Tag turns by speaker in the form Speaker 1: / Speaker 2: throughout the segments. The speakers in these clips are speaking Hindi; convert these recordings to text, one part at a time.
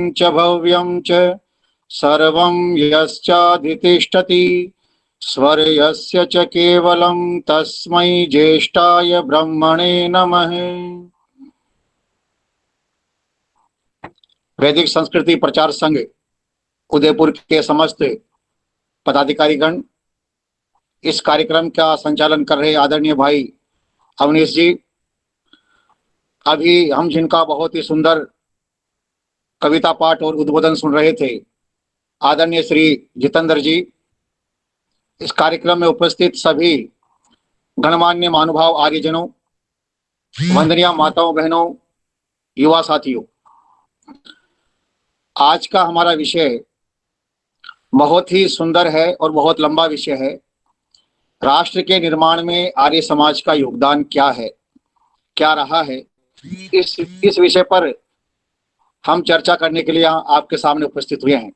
Speaker 1: च भव्यं च सर्वं यश्चाधितिष्ठति स्वर्यस्य च केवलं तस्मै ज्येष्ठाय ब्रह्मणे नमः। वैदिक संस्कृति प्रचार संघ उदयपुर के समस्त पदाधिकारीगण, इस कार्यक्रम का संचालन कर रहे आदरणीय भाई अवनीश जी, अभी हम जिनका बहुत ही सुंदर कविता पाठ और उद्बोधन सुन रहे थे, आदरणीय श्री जितेंद्र जी, इस कार्यक्रम में उपस्थित सभी गणमान्य महानुभाव आर्यजनों, वंदनीय माताओं बहनों, युवा साथियों, आज का हमारा विषय बहुत ही सुंदर है और बहुत लंबा विषय है। राष्ट्र के निर्माण में आर्य समाज का योगदान क्या है, क्या रहा है, इस विषय पर हम चर्चा करने के लिए आपके सामने उपस्थित हुए हैं।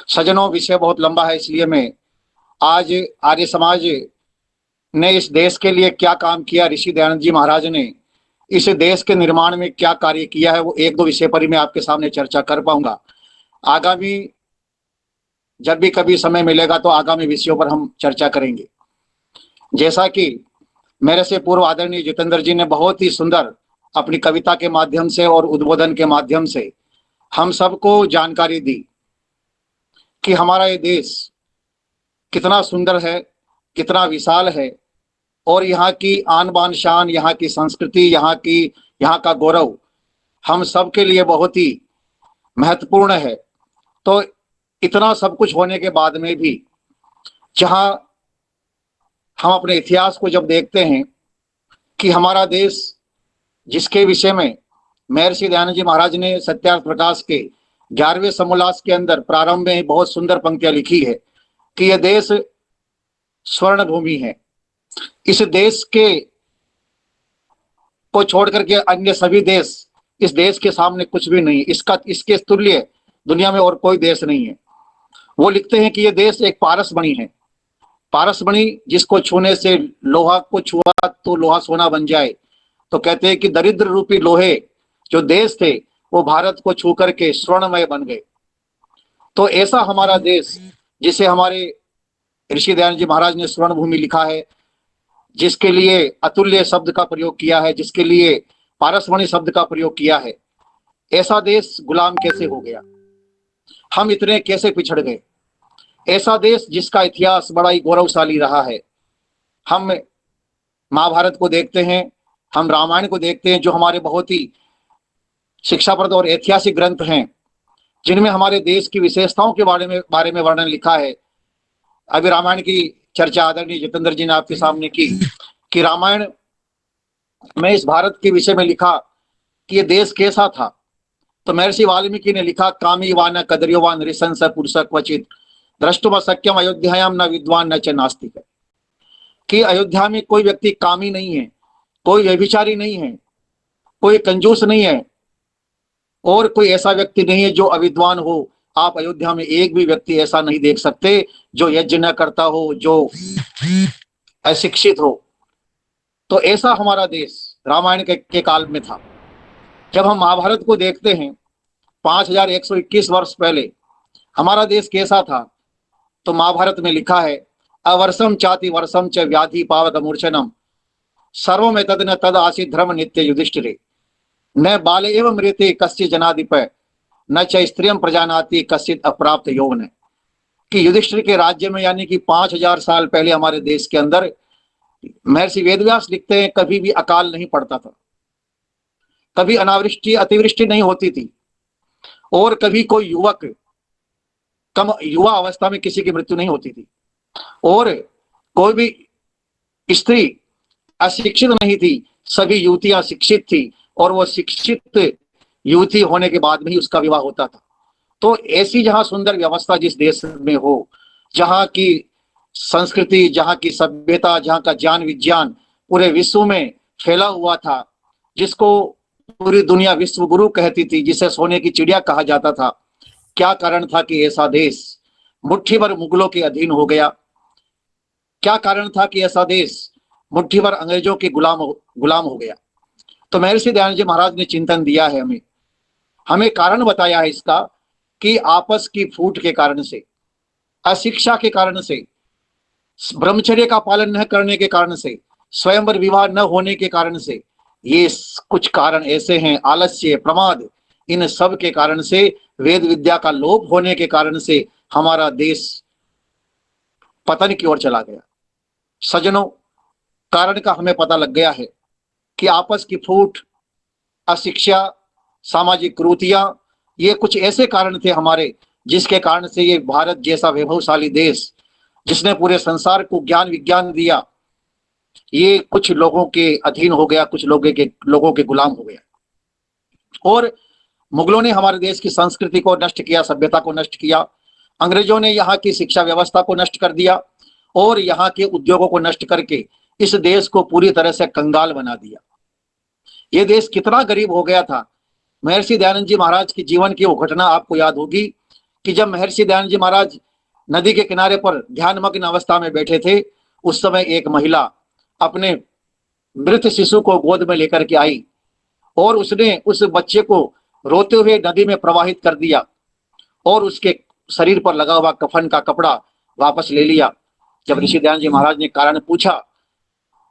Speaker 1: सज्जनों, विषय बहुत लंबा है, इसलिए मैं आज आर्य समाज ने इस देश के लिए क्या काम किया, ऋषि दयानंद जी महाराज ने इस देश के निर्माण में क्या कार्य किया है, वो एक दो विषय पर ही मैं आपके सामने चर्चा कर पाऊंगा। आगामी जब भी कभी समय मिलेगा तो आगामी विषयों पर हम चर्चा करेंगे। जैसा कि मेरे से पूर्व आदरणीय जितेंद्र जी ने बहुत ही सुंदर अपनी कविता के माध्यम से और उद्बोधन के माध्यम से हम सबको जानकारी दी कि हमारा ये देश कितना सुंदर है, कितना विशाल है, और यहाँ की आन बान शान, यहाँ की संस्कृति, यहाँ का गौरव हम सब के लिए बहुत ही महत्वपूर्ण है। तो इतना सब कुछ होने के बाद में भी जहाँ हम अपने इतिहास को जब देखते हैं कि हमारा देश, जिसके विषय में महर्षि दयानंद जी महाराज ने सत्यार्थ प्रकाश के 11वें समोल्लास के अंदर प्रारंभ में बहुत सुंदर पंक्तियां लिखी है कि यह देश स्वर्ण भूमि है। इस देश के को छोड़ करके अन्य सभी देश इस देश के सामने कुछ भी नहीं, इसके तुल्य दुनिया में और कोई देश नहीं है। वो लिखते हैं कि यह देश एक पारसमणि है, पारसमणि जिसको छूने से लोहा को छुआ तो लोहा सोना बन जाए। तो कहते हैं कि दरिद्र रूपी लोहे जो देश थे वो भारत को छू करके स्वर्णमय बन गए। तो ऐसा हमारा देश, जिसे हमारे ऋषि दयानंद जी महाराज ने स्वर्ण भूमि लिखा है, जिसके लिए अतुल्य शब्द का प्रयोग किया है, जिसके लिए पारसमणि शब्द का प्रयोग किया है, ऐसा देश गुलाम कैसे हो गया? हम इतने कैसे पिछड़ गए? ऐसा देश जिसका इतिहास बड़ा ही गौरवशाली रहा है। हम महाभारत को देखते हैं, हम रामायण को देखते हैं, जो हमारे बहुत ही शिक्षाप्रद और ऐतिहासिक ग्रंथ हैं, जिनमें हमारे देश की विशेषताओं के बारे में वर्णन लिखा है। अभी रामायण की चर्चा आदरणीय जितेंद्र जी ने आपके सामने की कि रामायण में इस भारत के विषय में लिखा कि ये देश कैसा था। तो महर्षि वाल्मीकि ने लिखा, कामी वान कदर्योवान ऋषंस पुरुष क्वचित द्रष्टुम शक्यम अयोध्यायाम न विद्वान न च नास्तिक। कि अयोध्या में कोई व्यक्ति कामी नहीं है, कोई व्यभिचारी नहीं है, कोई कंजूस नहीं है, और कोई ऐसा व्यक्ति नहीं है जो अविद्वान हो। आप अयोध्या में एक भी व्यक्ति ऐसा नहीं देख सकते जो यज्ञ न करता हो, जो अशिक्षित हो। तो ऐसा हमारा देश रामायण के काल में था। जब हम महाभारत को देखते हैं 5121 वर्ष पहले हमारा देश कैसा था, तो महाभारत में लिखा है, अवर्षम चाति वर्षम च व्याधि पावत मूर्छनम सर्वम एतद न तद आसीत् धर्म नित्य युधिष्ठिरे न बाल एवं मृते कस्य जनाधिप न च स्त्रियम प्रजानाति कश्चित अप्राप्त यौवन। कि युधिष्ठिर के राज्य में, यानी कि 5000 साल पहले हमारे देश के अंदर, महर्षि वेदव्यास लिखते हैं, कभी भी अकाल नहीं पड़ता था, कभी अनावृष्टि अतिवृष्टि नहीं होती थी, और कभी कोई युवक कम युवा अवस्था में किसी की मृत्यु नहीं होती थी, और कोई भी स्त्री अशिक्षित नहीं थी, सभी युवतियां शिक्षित थी, और वो शिक्षित युवती होने के बाद में ही उसका विवाह होता था। तो ऐसी जहां सुंदर व्यवस्था जिस देश में हो, जहां की संस्कृति, जहां की सभ्यता, जहां का ज्ञान विज्ञान पूरे विश्व में फैला हुआ था, जिसको पूरी दुनिया विश्व गुरु कहती थी, जिसे सोने की चिड़िया कहा जाता था, क्या कारण था कि ऐसा देश मुट्ठी भर मुगलों के अधीन हो गया? क्या कारण था कि ऐसा देश मुट्ठी भर अंग्रेजों के गुलाम हो गया? तो महर्षि दयानंद जी महाराज ने चिंतन दिया है हमें। हमें कारण बताया है इसका कि आपस की फूट के कारण से, अशिक्षा के कारण से, ब्रह्मचर्य का पालन न करने के कारण से, स्वयंवर विवाह न होने के कारण से, ये कुछ कारण ऐसे हैं, आलस्य, प्रमाद, इन सब के कारण से, वेद विद्या का लोप होने के कारण से हमारा देश पतन की ओर चला गया। सज्जनों, कारण का हमें पता लग गया है कि आपस की फूट, अशिक्षा, सामाजिक कुरीतियां, ये कुछ ऐसे कारण थे हमारे, जिसके कारण से ये भारत जैसा वैभवशाली देश, जिसने पूरे संसार को ज्ञान विज्ञान दिया, ये कुछ लोगों के अधीन हो गया, कुछ लोगों के गुलाम हो गया। और मुगलों ने हमारे देश की संस्कृति को नष्ट किया, सभ्यता को नष्ट किया। अंग्रेजों ने यहाँ की शिक्षा व्यवस्था को नष्ट कर दिया और यहाँ के उद्योगों को नष्ट करके इस देश को पूरी तरह से कंगाल बना दिया। ये देश कितना गरीब हो गया था। महर्षि दयानंद जी महाराज के जीवन की वो घटना आपको याद होगी कि जब महर्षि दयानंद जी महाराज नदी के किनारे पर ध्यानमग्न अवस्था में बैठे थे, उस समय एक महिला अपने मृत शिशु को गोद में लेकर के आई और उसने उस बच्चे को रोते हुए नदी में प्रवाहित कर दिया और उसके शरीर पर लगा हुआ कफन का कपड़ा वापस ले लिया। जब ऋषि दयानंद जी महाराज ने कारण पूछा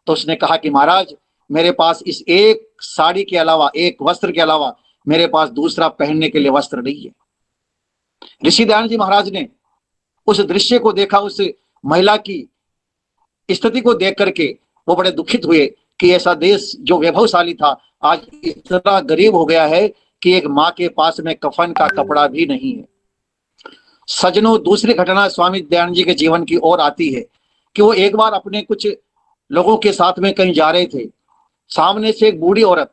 Speaker 1: तो उसने कहा कि महाराज, मेरे पास इस एक साड़ी के अलावा, एक वस्त्र के अलावा मेरे पास दूसरा पहनने के लिए वस्त्र नहीं है। ऋषि दयानंद जी महाराज ने उस दृश्य को देखा, उस महिला की स्थिति को देख करके वो बड़े दुखित हुए कि ऐसा देश जो वैभवशाली था आज इतना गरीब हो गया है कि एक माँ के पास में कफन का कपड़ा भी नहीं है। सज्जनों, दूसरी घटना स्वामी दयानंद जी के जीवन की ओर आती है कि वो एक बार अपने कुछ लोगों के साथ में कहीं जा रहे थे। सामने से एक बूढ़ी औरत,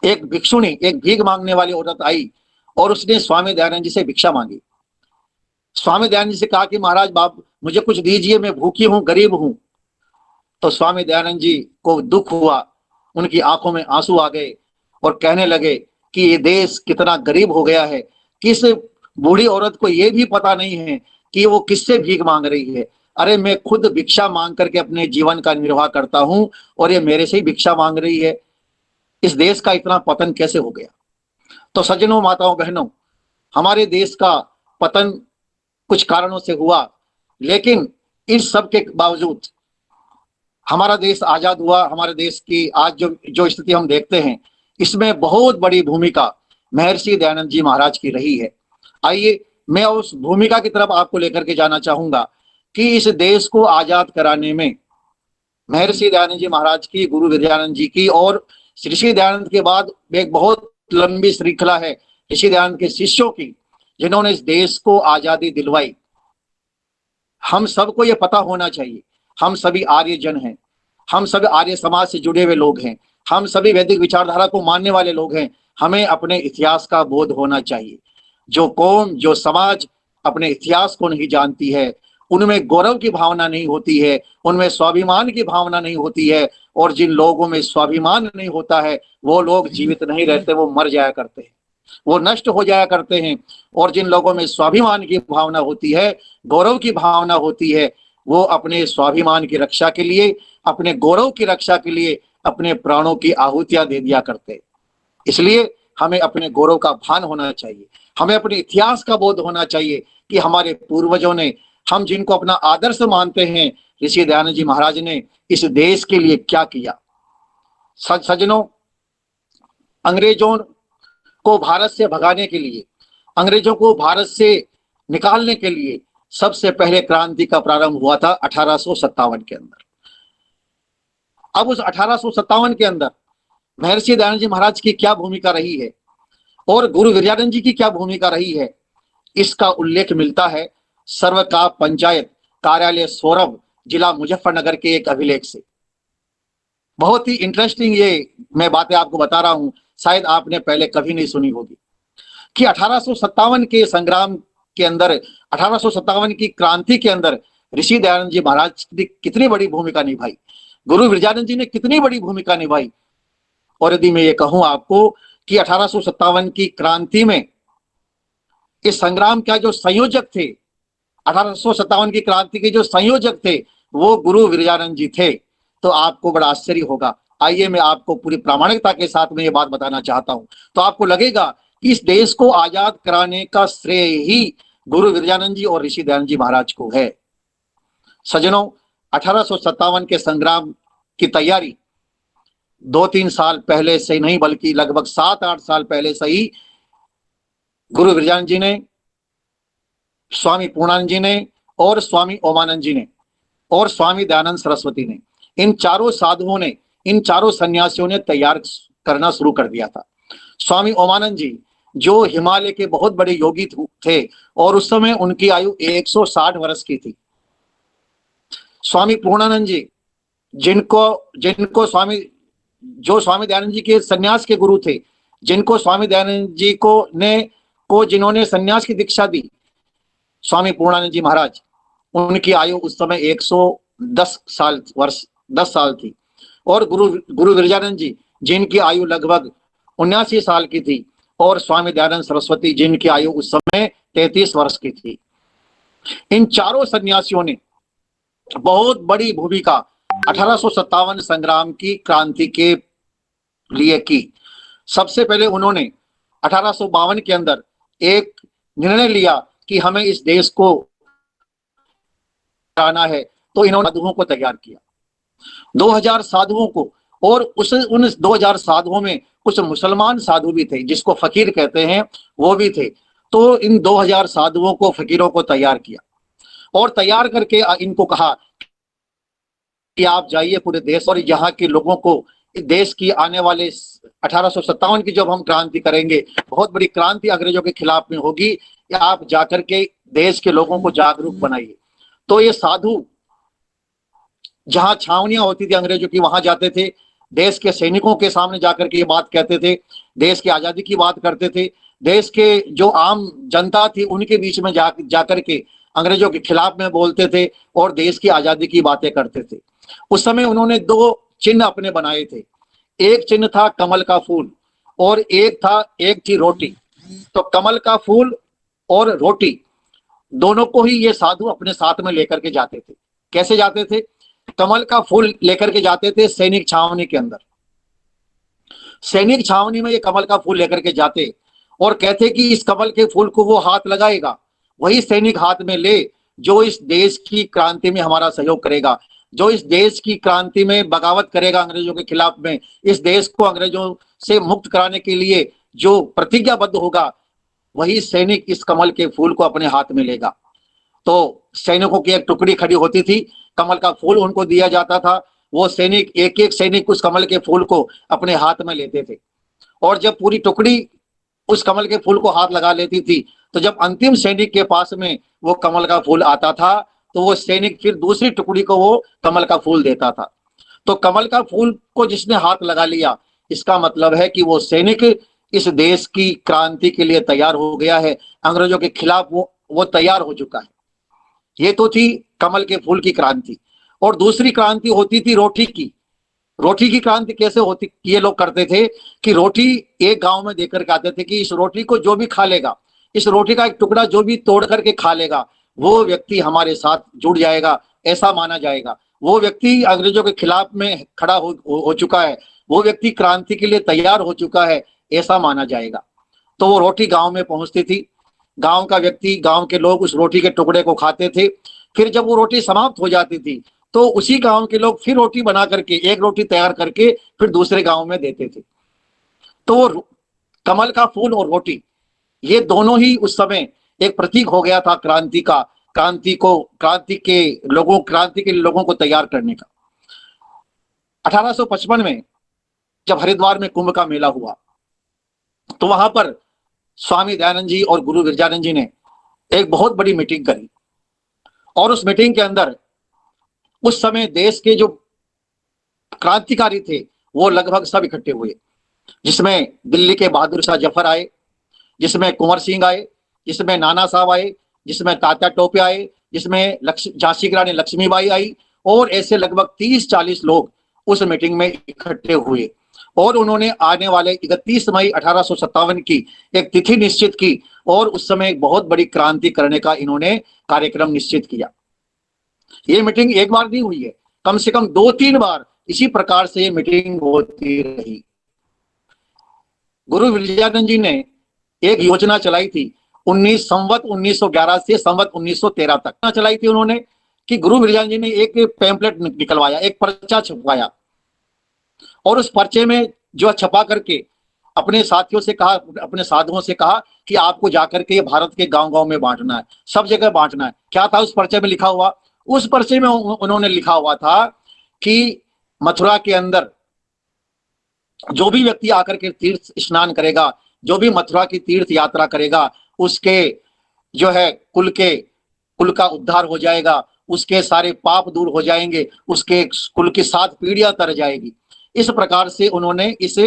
Speaker 1: एक भिक्षुणी, एक भीख मांगने वाली औरत आई और उसने स्वामी दयानंद जी से भिक्षा मांगी। स्वामी दयानंद जी से कहा कि महाराज, बाप मुझे कुछ दीजिए, मैं भूखी हूं, गरीब हूं। तो स्वामी दयानंद जी को दुख हुआ, उनकी आंखों में आंसू आ गए और कहने लगे कि ये देश कितना गरीब हो गया है कि इस बूढ़ी औरत को ये भी पता नहीं है कि वो किससे भीख मांग रही है। अरे, मैं खुद भिक्षा मांग करके अपने जीवन का निर्वाह करता हूं और ये मेरे से ही भिक्षा मांग रही है। इस देश का इतना पतन कैसे हो गया। तो सज्जनों, माताओं, बहनों, हमारे देश का पतन कुछ कारणों से हुआ, लेकिन इस सब के बावजूद हमारा देश आजाद हुआ। हमारे देश की आज जो स्थिति हम देखते हैं, इसमें बहुत बड़ी भूमिका महर्षि दयानंद जी महाराज की रही है। आइए मैं उस भूमिका की तरफ आपको लेकर के जाना चाहूंगा कि इस देश को आजाद कराने में महर्षि दयानंद जी महाराज की, गुरु विद्यानंद जी की और ऋषि दयानंद के बाद एक बहुत लंबी श्रृंखला है ऋषि दयानंद के शिष्यों की, जिन्होंने इस देश को आजादी दिलवाई। हम सबको ये पता होना चाहिए, हम सभी आर्य जन हैं, हम सभी आर्य समाज से जुड़े हुए लोग हैं, हम सभी वैदिक विचारधारा को मानने वाले लोग हैं। हमें अपने इतिहास का बोध होना चाहिए। जो कौम, जो समाज अपने इतिहास को नहीं जानती है, उनमें गौरव की भावना नहीं होती है, उनमें स्वाभिमान की भावना नहीं होती है, और जिन लोगों में स्वाभिमान नहीं होता है वो लोग जीवित नहीं रहते, वो मर जाया करते हैं, वो नष्ट हो जाया करते हैं। और जिन लोगों में स्वाभिमान की भावना होती है, गौरव की भावना होती है, वो अपने स्वाभिमान की रक्षा के लिए, अपने गौरव की रक्षा के लिए अपने प्राणों की आहुतियां दे दिया करते। इसलिए हमें अपने गौरव का भान होना चाहिए, हमें अपने इतिहास का बोध होना चाहिए कि हमारे पूर्वजों ने, हम जिनको अपना आदर्श मानते हैं, ऋषि दयानंद जी महाराज ने इस देश के लिए क्या किया। सज्जनों, अंग्रेजों को भारत से भगाने के लिए, अंग्रेजों को भारत से निकालने के लिए सबसे पहले क्रांति का प्रारंभ हुआ था 1857 के अंदर। अब उस 1857 के अंदर महर्षि दयानंद जी महाराज की क्या भूमिका रही है और गुरु विद्यानंद जी की क्या भूमिका रही है, इसका उल्लेख मिलता है सर्व का पंचायत कार्यालय सौरभ, जिला मुजफ्फरनगर के एक अभिलेख से। बहुत ही इंटरेस्टिंग ये मैं बातें आपको बता रहा हूं, शायद आपने पहले कभी नहीं सुनी होगी कि 1857 के संग्राम के अंदर, 1857 की क्रांति के अंदर ऋषि दयानंद जी महाराज ने कितनी बड़ी भूमिका निभाई, गुरु विद्यानंद जी ने कितनी बड़ी भूमिका निभाई। और यदि मैं ये कहूं आपको कि 1857 की क्रांति में इस संग्राम का जो संयोजक थे, 1857 की क्रांति के जो संयोजक थे वो गुरु विद्यानंद जी थे, तो आपको बड़ा आश्चर्य होगा आइए मैं आपको पूरी प्रामाणिकता के साथ में ये बात बताना चाहता हूं। तो आपको लगेगा कि इस देश को आजाद कराने का श्रेय ही गुरु विरजानंद जी और ऋषि दयानंद जी महाराज को है। सज्जनों, 1857 के संग्राम की तैयारी 2-3 साल पहले से नहीं बल्कि लगभग 7-8 साल पहले से ही गुरु विरजानंद जी ने, स्वामी पूर्णानंद जी ने और स्वामी ओमानंद जी ने और स्वामी दयानंद सरस्वती ने, इन चारों साधुओं ने, इन चारों सन्यासियों ने तैयार करना शुरू कर दिया था। स्वामी ओमानंद जी जो हिमालय के बहुत बड़े योगी थे और उस समय उनकी आयु 160 वर्ष की थी। स्वामी पूर्णानंद जी जिनको जिनको स्वामी स्वामी दयानंद जी के सन्यास के गुरु थे, जिनको स्वामी दयानंद जी को जिन्होंने सन्यास की दीक्षा दी, स्वामी पूर्णानंद जी महाराज, उनकी आयु उस समय 110 साल थी। और गुरु विरजानंद जी जिनकी आयु लगभग 79 साल की थी, और स्वामी दयानंद सरस्वती जिनकी आयु उस समय 33 वर्ष की थी। इन चारों सन्यासियों ने बहुत बड़ी भूमिका 1857 संग्राम की क्रांति के लिए की। सबसे पहले उन्होंने 1852 के अंदर एक निर्णय लिया कि हमें इस देश को आना है, तो इन्होंने साधुओं को तैयार किया, 2000 साधुओं को, और उन 2000 साधुओं में कुछ मुसलमान साधु भी थे जिसको फकीर कहते हैं, वो भी थे। तो इन 2000 साधुओं को, फकीरों को तैयार किया और तैयार करके इनको कहा कि आप जाइए पूरे देश और यहाँ के लोगों को, देश की आने वाले 1857 की जब हम क्रांति करेंगे, बहुत बड़ी क्रांति अंग्रेजों के खिलाफ में होगी, आप जाकर के देश के लोगों को जागरूक बनाइए। तो ये साधु जहां छावनियां होती थी अंग्रेजों की, वहां जाते थे, देश के सैनिकों के सामने जाकर के ये बात कहते थे, देश की आजादी की बात करते थे, देश के जो आम जनता थी उनके बीच में जाकर के अंग्रेजों के खिलाफ में बोलते थे और देश की आजादी की बातें करते थे। उस समय उन्होंने 2 चिन्ह अपने बनाए थे। एक चिन्ह था कमल का फूल और एक थी रोटी। तो कमल का फूल और रोटी दोनों को ही ये साधु अपने साथ में लेकर के जाते थे। कैसे जाते थे? कमल का फूल लेकर के जाते थे सैनिक छावनी के अंदर। सैनिक छावनी में ये कमल का फूल लेकर के जाते और कहते कि इस कमल के फूल को वो हाथ लगाएगा, वही सैनिक हाथ में ले जो इस देश की क्रांति में हमारा सहयोग करेगा, जो इस देश की क्रांति में बगावत करेगा अंग्रेजों के खिलाफ में, इस देश को अंग्रेजों से मुक्त कराने के लिए जो प्रतिज्ञाबद्ध होगा, वही सैनिक इस कमल के फूल को अपने हाथ में लेगा। तो सैनिकों की एक टुकड़ी खड़ी होती थी, कमल का फूल उनको दिया जाता था, वो सैनिक एक एक सैनिक उस कमल के फूल को अपने हाथ में लेते थे। और जब पूरी टुकड़ी उस कमल के फूल को हाथ लगा लेती थी, तो जब अंतिम सैनिक के पास में वो कमल का फूल आता था, तो वो सैनिक फिर दूसरी टुकड़ी को वो कमल का फूल देता था। तो कमल का फूल को जिसने हाथ लगा लिया, इसका मतलब है कि वो सैनिक इस देश की क्रांति के लिए तैयार हो गया है, अंग्रेजों के खिलाफ वो तैयार हो चुका है। ये तो थी कमल के फूल की क्रांति। और दूसरी क्रांति होती थी रोटी की। रोटी की क्रांति कैसे होती? ये लोग करते थे कि रोटी एक गांव में देकर के आते थे कि इस रोटी को जो भी खा लेगा, इस रोटी का एक टुकड़ा जो भी तोड़ करके खा लेगा, वो व्यक्ति हमारे साथ जुड़ जाएगा, ऐसा माना जाएगा। वो व्यक्ति अंग्रेजों के खिलाफ में खड़ा हो चुका है, वो व्यक्ति क्रांति के लिए तैयार हो चुका है, ऐसा माना जाएगा। तो वो रोटी गांव में पहुंचती थी, गांव का व्यक्ति, गांव के लोग उस रोटी के टुकड़े को खाते थे। फिर जब वो रोटी समाप्त हो जाती थी, तो उसी गांव के लोग फिर रोटी बना करके, एक रोटी तैयार करके फिर दूसरे गांव में देते थे। तो वो कमल का फूल और रोटी, ये दोनों ही उस समय एक प्रतीक हो गया था क्रांति का, क्रांति के लोगों को तैयार करने का। 1855 में जब हरिद्वार में कुंभ का मेला हुआ, तो वहां पर स्वामी दयानंद जी और गुरु विरजानंद जी ने एक बहुत बड़ी मीटिंग करी। और उस मीटिंग के अंदर उस समय देश के जो क्रांतिकारी थे वो लगभग सब इकट्ठे हुए, जिसमें दिल्ली के बहादुर शाह जफर आए, जिसमें कुंवर सिंह आए, जिसमें नाना साहब आए, जिसमें तात्या टोपे आए, जिसमें झांसी की रानी लक्ष्मीबाई आई, और ऐसे लगभग 30-40 लोग उस मीटिंग में इकट्ठे हुए। और उन्होंने आने वाले 31 मई 1857 की एक तिथि निश्चित की, और उस समय एक बहुत बड़ी क्रांति करने का इन्होंने कार्यक्रम निश्चित किया। ये मीटिंग एक बार नहीं हुई है, कम से कम 2-3 बार इसी प्रकार से ये मीटिंग होती रही। गुरु विजयानंद जी ने एक योजना चलाई थी 1911 से संवत 1913 तक चलाई थी उन्होंने, कि गुरु विजयानंद जी ने एक पैम्पलेट निकलवाया, एक पर्चा छपवाया, और उस पर्चे में जो छपा करके अपने साथियों से कहा, अपने साधुओं से कहा कि आपको जाकर के ये भारत के गांव-गांव में बांटना है, सब जगह बांटना है। क्या था उस पर्चे में लिखा हुआ? उस पर्चे में उन्होंने लिखा हुआ था कि मथुरा के अंदर जो भी व्यक्ति आकर के तीर्थ स्नान करेगा, जो भी मथुरा की तीर्थ यात्रा करेगा, उसके जो है कुल का उद्धार हो जाएगा, उसके सारे पाप दूर हो जाएंगे, उसके कुल की 7 पीढ़ियां तर जाएगी। इस प्रकार से उन्होंने इस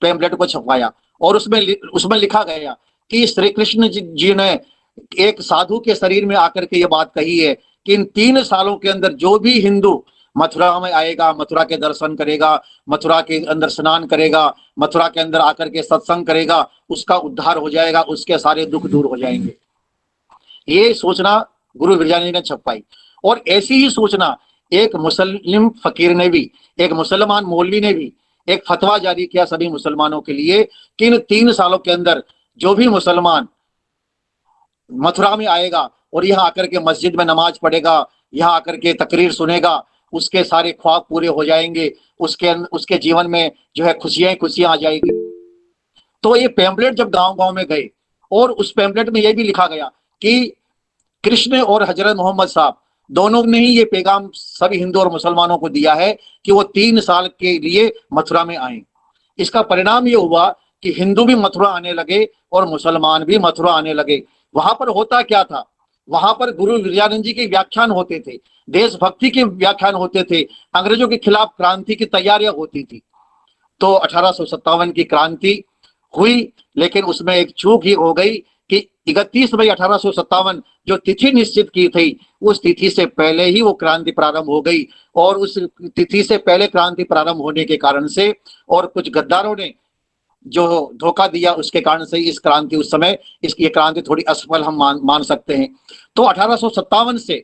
Speaker 1: पैम्पलेट को छपवाया और उसमें लिखा गया कि श्री कृष्ण जी ने एक साधु के शरीर में आकर के ये बात कही है कि इन 3 सालों के अंदर जो भी हिंदू मथुरा में आएगा, मथुरा के दर्शन करेगा, मथुरा के अंदर स्नान करेगा, मथुरा के अंदर आकर के सत्संग करेगा, उसका उद्धार हो जाएगा, उसके सारे दुख दूर हो जाएंगे। ये सूचना गुरु विजयानंद ने छपाई। और ऐसी ही सूचना एक मुस्लिम फकीर ने भी, एक मुसलमान मौलवी ने भी एक फतवा जारी किया सभी मुसलमानों के लिए कि इन 3 सालों के अंदर जो भी मुसलमान मथुरा में आएगा और यहाँ आकर के मस्जिद में नमाज पढ़ेगा, यहाँ आकर के तकरीर सुनेगा, उसके सारे ख्वाब पूरे हो जाएंगे, उसके जीवन में जो है खुशियां आ जाएगी। तो ये पैम्पलेट जब गांव-गांव में गए और उस पैम्पलेट में ये भी लिखा गया कि कृष्ण और हजरत मोहम्मद साहब दोनों ने ही ये पैगाम सभी हिंदू और मुसलमानों को दिया है कि वो 3 साल के लिए मथुरा में आए। इसका परिणाम ये हुआ कि हिंदू भी मथुरा आने लगे और मुसलमान भी मथुरा आने लगे। वहां पर होता क्या था? वहां पर गुरु विजयानंद जी के व्याख्यान होते थे, देशभक्ति के व्याख्यान होते थे, अंग्रेजों के खिलाफ क्रांति की तैयारियां होती थी। तो 1857 की क्रांति हुई, लेकिन उसमें एक चूक ही हो गई कि 31 मई 1857 जो तिथि निश्चित की थी, उस तिथि से पहले ही वो क्रांति प्रारंभ हो गई। और उस तिथि से पहले क्रांति प्रारंभ होने के कारण से और कुछ गद्दारों ने जो धोखा दिया, उसके कारण से इस क्रांति उस समय इसकी क्रांति थोड़ी असफल हम मान सकते हैं। तो 1857 से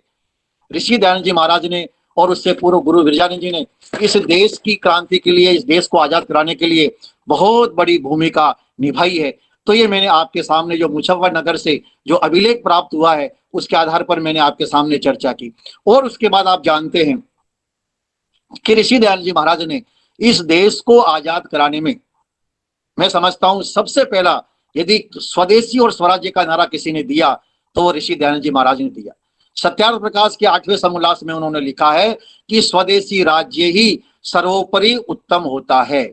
Speaker 1: ऋषि दयानंद जी महाराज ने और उससे पूर्व गुरु विजयानंद जी ने इस देश की क्रांति के लिए, इस देश को आजाद कराने के लिए बहुत बड़ी भूमिका निभाई है। तो ये मैंने आपके सामने जो मुजफ्फरनगर से जो अभिलेख प्राप्त हुआ है, उसके आधार पर मैंने आपके सामने चर्चा की। और उसके बाद आप जानते हैं कि ऋषि दयानंद जी महाराज ने इस देश को आजाद कराने में, मैं समझता हूं सबसे पहला यदि स्वदेशी और स्वराज्य का नारा किसी ने दिया तो वो ऋषि दयानंद जी महाराज ने दिया। सत्यार्थ प्रकाश के 8वें समोल्लास में उन्होंने लिखा है कि स्वदेशी राज्य ही सर्वोपरि उत्तम होता है।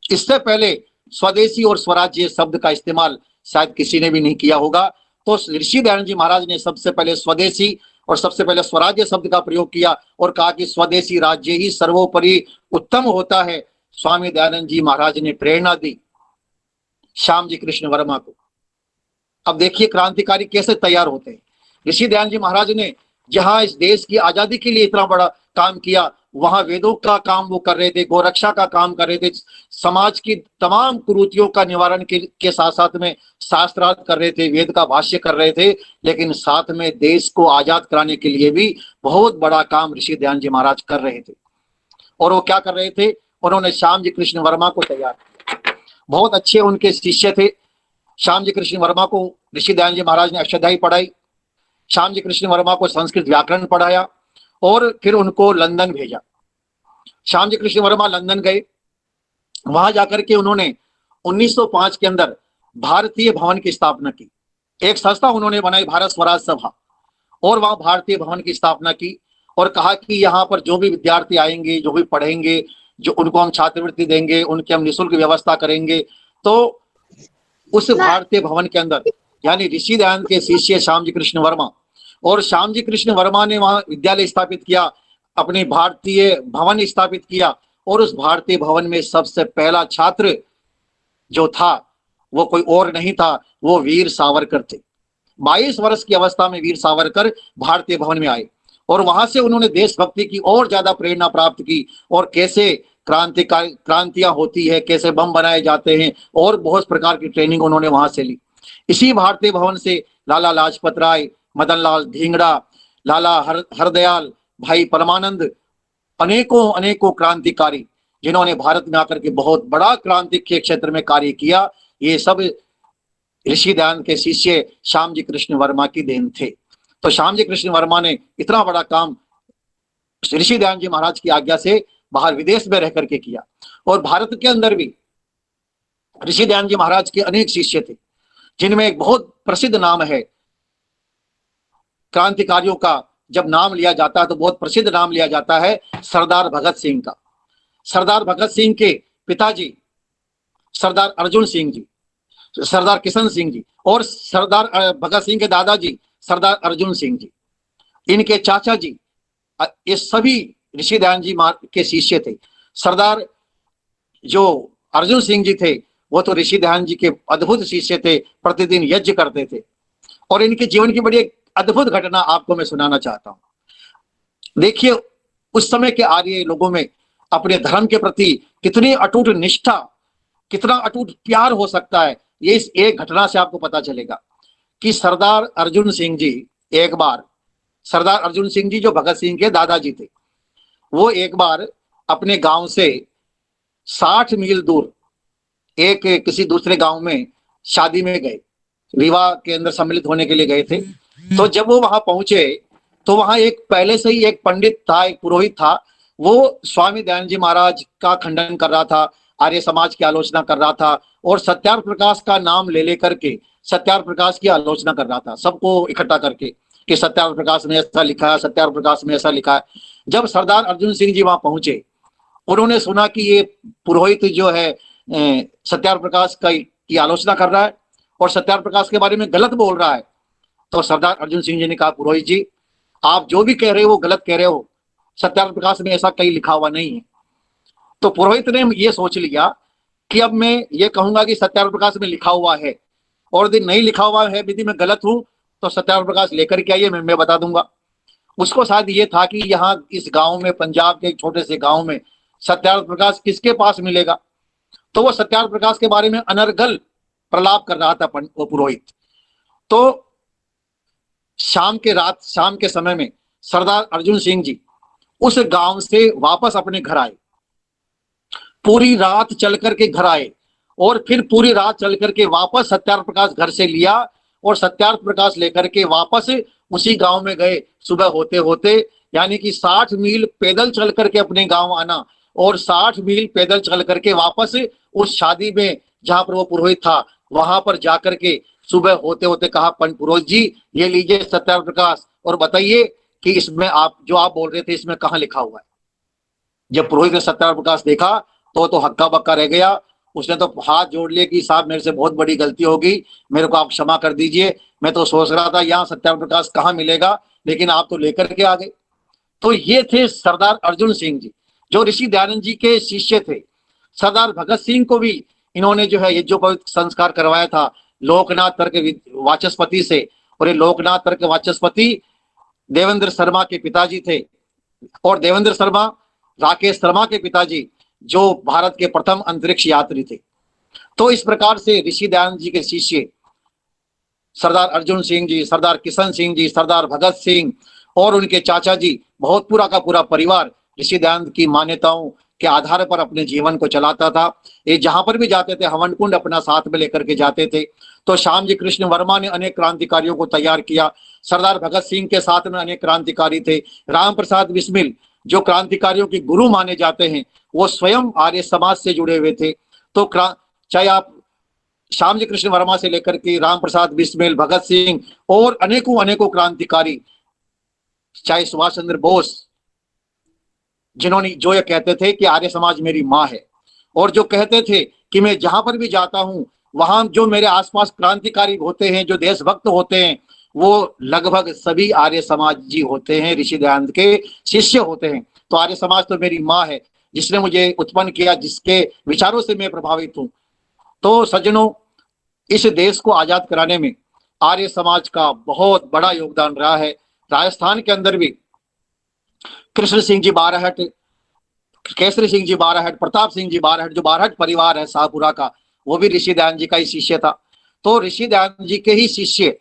Speaker 1: इससे पहले स्वदेशी और स्वराज्य शब्द का इस्तेमाल शायद किसी ने भी नहीं किया होगा। तो ऋषि दयानंद जी महाराज ने सबसे पहले स्वदेशी और सबसे पहले स्वराज्य शब्द का प्रयोग किया और कहा कि स्वदेशी राज्य ही सर्वोपरि उत्तम होता है। स्वामी दयानंद जी महाराज ने प्रेरणा दी श्याम जी कृष्ण वर्मा को। अब देखिए क्रांतिकारी कैसे तैयार होते हैं। ऋषि दयानंद जी महाराज ने जहां इस देश की आजादी के लिए इतना बड़ा काम किया, वहां वेदों का काम वो कर रहे थे, गोरक्षा का काम कर रहे थे, समाज की तमाम कुरीतियों का निवारण के साथ साथ में शास्त्रार्थ कर रहे थे, वेद का भाष्य कर रहे थे, लेकिन साथ में देश को आजाद कराने के लिए भी बहुत बड़ा काम ऋषि दयानंद जी महाराज कर रहे थे। और वो क्या कर रहे थे? उन्होंने श्याम जी कृष्ण वर्मा को तैयार किया। बहुत अच्छे उनके शिष्य थे। श्याम जी कृष्ण वर्मा को ऋषि दयानंद जी महाराज ने अष्टाध्यायी पढ़ाई, श्याम जी कृष्ण वर्मा को संस्कृत व्याकरण पढ़ाया और फिर उनको लंदन भेजा। श्याम जी कृष्ण वर्मा लंदन गए। वहां जाकर के उन्होंने 1905 के अंदर भारतीय भवन की स्थापना की। एक संस्था उन्होंने बनाई, भारत स्वराज सभा, और वहां भारतीय भवन की स्थापना की और कहा कि यहाँ पर जो भी विद्यार्थी आएंगे, जो भी पढ़ेंगे, जो उनको हम छात्रवृत्ति देंगे, उनकी हम निःशुल्क व्यवस्था करेंगे। तो उस भारतीय भवन के अंदर यानी ऋषि दयानंद के शिष्य श्याम जी कृष्ण वर्मा, और श्याम जी कृष्ण वर्मा ने वहां विद्यालय स्थापित किया, अपनी भारतीय भवन स्थापित किया। और उस भारतीय भवन में सबसे पहला छात्र जो था वो कोई और नहीं था, वो वीर सावरकर थे। 22 वर्ष की अवस्था में वीर सावरकर भारतीय भवन में आए और वहां से उन्होंने देशभक्ति की और ज्यादा प्रेरणा प्राप्त की और कैसे क्रांतियां होती है, कैसे बम बनाए जाते हैं, और बहुत प्रकार की ट्रेनिंग उन्होंने वहां से ली। इसी भारतीय भवन से लाला लाजपत राय, मदन लाल धिंगड़ा, लाला हरदयाल, भाई परमानंद अनेकों अनेकों क्रांतिकारी जिन्होंने भारत में आकर के बहुत बड़ा क्रांति के क्षेत्र में कार्य किया, ये सब ऋषि दयानंद के शिष्य श्याम जी कृष्ण वर्मा की देन थे। तो श्याम जी कृष्ण वर्मा ने इतना बड़ा काम ऋषि दयानंद जी महाराज की आज्ञा से बाहर विदेश में रह करके किया। और भारत के अंदर भी ऋषि दयानंद जी महाराज के अनेक शिष्य थे, जिनमें एक बहुत प्रसिद्ध नाम है क्रांतिकारियों का। जब नाम लिया जाता है तो बहुत प्रसिद्ध नाम लिया जाता है सरदार भगत सिंह का। सरदार भगत सिंह के पिताजी सरदार अर्जुन सिंह जी, सरदार किशन सिंह जी, और सरदार भगत सिंह के दादाजी सरदार अर्जुन सिंह जी, इनके चाचा जी, ये सभी ऋषि दयानंद जी के शिष्य थे। सरदार जो अर्जुन सिंह जी थे वो तो ऋषि दयानंद जी के अद्भुत शिष्य थे, प्रतिदिन यज्ञ करते थे। और इनके जीवन की बड़ी एक अद्भुत घटना आपको मैं सुनाना चाहता हूं। देखिए, उस समय के आर्य लोगों में अपने धर्म के प्रति कितनी अटूट निष्ठा, कितना अटूट प्यार हो सकता है, ये इस एक घटना से आपको पता चलेगा कि सरदार अर्जुन सिंह जी, एक बार सरदार अर्जुन सिंह जी जो भगत सिंह के दादाजी थे, वो एक बार अपने गांव से 60 मील दूर एक किसी दूसरे गांव में शादी में गए, विवाह के अंदर सम्मिलित होने के लिए गए थे। तो जब वो वहां पहुंचे तो वहां एक पहले से ही एक पंडित था, एक पुरोहित था, वो स्वामी दयानंद जी महाराज का खंडन कर रहा था, आर्य समाज की आलोचना कर रहा था, और सत्यार्थ प्रकाश का नाम ले लेकर के सत्यार्थ प्रकाश की आलोचना कर रहा था, सबको इकट्ठा करके कि सत्यार्थ प्रकाश ने ऐसा लिखा है, सत्यार्थ प्रकाश में ऐसा लिखा है। जब सरदार अर्जुन सिंह जी वहां पहुंचे, उन्होंने सुना कि ये पुरोहित जो है सत्यार्थ प्रकाश की आलोचना कर रहा है और सत्यार्थ प्रकाश के बारे में गलत बोल रहा है। तो सरदार अर्जुन सिंह जी ने कहा, पुरोहित जी, आप जो भी कह रहे हो वो गलत कह रहे हो, सत्यार्थ प्रकाश में ऐसा कहीं लिखा हुआ नहीं है। तो पुरोहित ने ये सोच लिया कि अब मैं ये कहूंगा कि सत्यार्थ प्रकाश में लिखा हुआ है, और यदि नहीं लिखा हुआ है, यदि मैं गलत हूं तो सत्यार्थ प्रकाश लेकर के आइए, मैं बता दूंगा। उसको शायद ये था कि यहाँ इस गांव में, पंजाब के एक छोटे से गांव में सत्यार्थ प्रकाश किसके पास मिलेगा। तो वो सत्यार्थ प्रकाश के बारे में अनर्गल प्रलाप कर रहा था वो पुरोहित। तो शाम के समय में सरदार अर्जुन सिंह जी उस गांव से वापस अपने घर आए, पूरी रात चल करके घर आए, और फिर पूरी रात चल करके वापस सत्यार्थ प्रकाश घर से लिया, और सत्यार्थ प्रकाश लेकर के वापस उसी गांव में गए। सुबह होते होते, यानी कि 60 मील पैदल चल करके अपने गांव आना, और 60 मील पैदल चल करके वापस उस शादी में जहां पर वो पुरोहित था वहां पर जाकर के सुबह होते होते कहा, पंडित पुरोहित जी, ये लीजिए सत्यार्थ प्रकाश, और बताइए कि इसमें आप बोल रहे थे इसमें कहाँ लिखा हुआ है। जब पुरोहित ने सत्यार्थ प्रकाश देखा तो हक्का बक्का रह गया। उसने तो हाथ जोड़ लिए कि साहब, मेरे से बहुत बड़ी गलती होगी, मेरे को आप क्षमा कर दीजिए, मैं तो सोच रहा था यहाँ सत्यार्थ प्रकाश कहाँ मिलेगा, लेकिन आप तो लेकर के आ गए। तो ये थे सरदार अर्जुन सिंह जी, जो ऋषि दयानंद जी के शिष्य थे। सरदार भगत सिंह को भी इन्होंने जो है ये जो पवित्र संस्कार करवाया था लोकनाथ तर्क वाचस्पति से, और ये लोकनाथ तर्क वाचस्पति देवेंद्र शर्मा के पिताजी थे, और देवेंद्र शर्मा राकेश शर्मा के पिताजी, जो भारत के प्रथम अंतरिक्ष यात्री थे। तो इस प्रकार से ऋषि दयानंद जी के शिष्य सरदार अर्जुन सिंह जी, सरदार किशन सिंह जी, सरदार भगत सिंह और उनके चाचा जी, बहुत पूरा का पूरा परिवार ऋषि दयानंद की मान्यताओं के आधार पर अपने जीवन को चलाता था। ये जहां पर भी जाते थे हवन कुंड अपना साथ में लेकर के जाते थे। तो श्याम जी कृष्ण वर्मा ने अनेक क्रांतिकारियों को तैयार किया। सरदार भगत सिंह के साथ में अनेक क्रांतिकारी थे। राम प्रसाद बिस्मिल जो क्रांतिकारियों के गुरु माने जाते हैं, वो स्वयं आर्य समाज से जुड़े हुए थे। तो चाहे आप श्याम जी कृष्ण वर्मा से लेकर के राम प्रसाद बिस्मिल, भगत सिंह और अनेकों अनेकों क्रांतिकारी, चाहे सुभाष चंद्र बोस, जिन्होंने जो ये कहते थे कि आर्य समाज मेरी माँ है, और जो कहते थे कि मैं जहां पर भी जाता हूं वहां जो मेरे आसपास क्रांतिकारी होते हैं, जो देशभक्त होते हैं, वो लगभग सभी आर्य समाजी होते हैं, ऋषि दयानंद के शिष्य होते हैं। तो आर्य समाज तो मेरी माँ है, जिसने मुझे उत्पन्न किया, जिसके विचारों से मैं प्रभावित हूं। तो सज्जनों, इस देश को आजाद कराने में आर्य समाज का बहुत बड़ा योगदान रहा है। राजस्थान के अंदर भी कृष्ण सिंह जी बाराहट, केसरी सिंह जी बाराहट, प्रताप सिंह जी बाराहट, जो बाराहट परिवार है शाहपुरा का, वो भी ऋषि दयानंद जी का ही शिष्य था। तो ऋषि दयानंद जी के ही शिष्य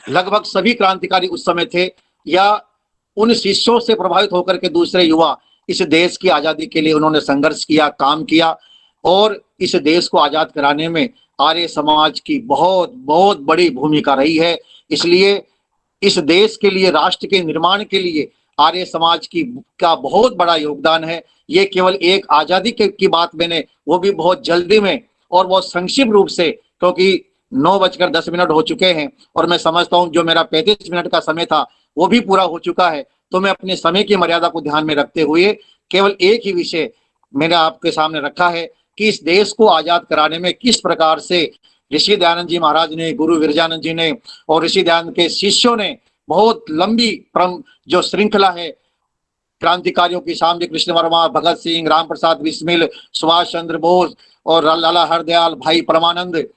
Speaker 1: लगभग सभी क्रांतिकारी उस समय थे, या उन शिष्यों से प्रभावित होकर के दूसरे युवा इस देश की आजादी के लिए उन्होंने संघर्ष किया, काम किया और इस देश को आजाद कराने में आर्य समाज की बहुत बहुत बड़ी भूमिका रही है। इसलिए इस देश के लिए, राष्ट्र के निर्माण के लिए आर्य समाज का बहुत बड़ा योगदान है। ये केवल एक आजादी की बात मैंने, वो भी बहुत जल्दी में और बहुत संक्षिप्त रूप से, क्योंकि 9:10 हो चुके हैं और मैं समझता हूं जो मेरा 35 मिनट का समय था वो भी पूरा हो चुका है। तो मैं अपने समय की मर्यादा को ध्यान में रखते हुए केवल एक ही विषय मैंने आपके सामने रखा है कि इस देश को आजाद कराने में किस प्रकार से ऋषि दयानंद जी महाराज ने, गुरु विरजानंद जी ने और ऋषि दयानंद के शिष्यों ने बहुत लंबी जो श्रृंखला है क्रांतिकारियों की, श्यामजी कृष्ण वर्मा, भगत सिंह, राम प्रसाद बिस्मिल, सुभाष चंद्र बोस और लाला हरदयाल, भाई परमानंद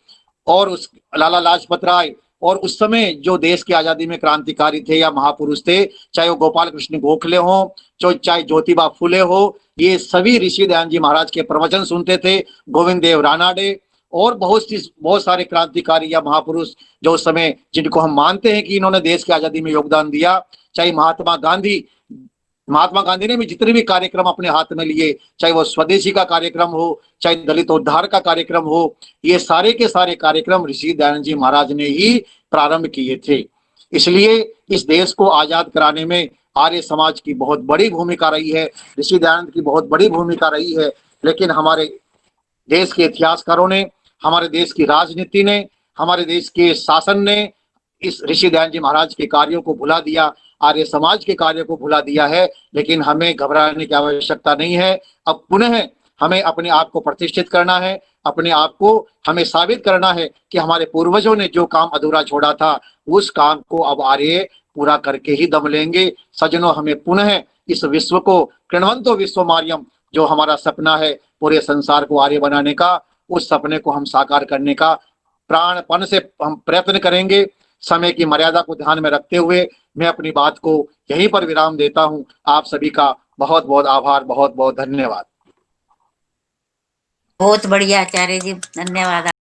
Speaker 1: और उस लाला लाजपत राय और उस समय जो देश की आजादी में क्रांतिकारी थे या महापुरुष थे, चाहे वो गोपाल कृष्ण गोखले हो, चाहे ज्योतिबा फुले हो, ये सभी ऋषि दयानंद जी महाराज के प्रवचन सुनते थे। गोविंद देव रानाडे और बहुत सारे क्रांतिकारी या महापुरुष जो उस समय, जिनको हम मानते हैं कि इन्होंने देश की आजादी में योगदान दिया, चाहे महात्मा गांधी ने भी जितने भी कार्यक्रम अपने हाथ में लिए, चाहे वो स्वदेशी का कार्यक्रम हो, चाहे दलित उद्धार का कार्यक्रम हो, ये सारे के सारे कार्यक्रम ऋषि दयानंद जी महाराज ने ही प्रारंभ किए थे। इसलिए इस देश को आजाद कराने में आर्य समाज की बहुत बड़ी भूमिका रही है, ऋषि दयानंद की बहुत बड़ी भूमिका रही है। लेकिन हमारे देश के इतिहासकारों ने, हमारे देश की राजनीति ने, हमारे देश के शासन ने इस ऋषि दयानंद जी महाराज के कार्यों को भुला दिया, आर्य समाज के कार्य को भुला दिया है। लेकिन हमें घबराने की आवश्यकता नहीं है। अब पुनः हमें अपने आप को प्रतिष्ठित करना है, अपने आप को हमें साबित करना है कि हमारे पूर्वजों ने जो काम अधूरा छोड़ा था उस काम को अब आर्य पूरा करके ही दम लेंगे। सज्जनों, हमें पुनः इस विश्व को, कृण्वन्तो विश्वमार्यम, जो हमारा सपना है पूरे संसार को आर्य बनाने का, उस सपने को हम साकार करने का प्राणपण से हम प्रयत्न करेंगे। समय की मर्यादा को ध्यान में रखते हुए मैं अपनी बात को यहीं पर विराम देता हूं। आप सभी का बहुत बहुत आभार, बहुत बहुत धन्यवाद।
Speaker 2: बहुत बढ़िया आचार्य जी, धन्यवाद।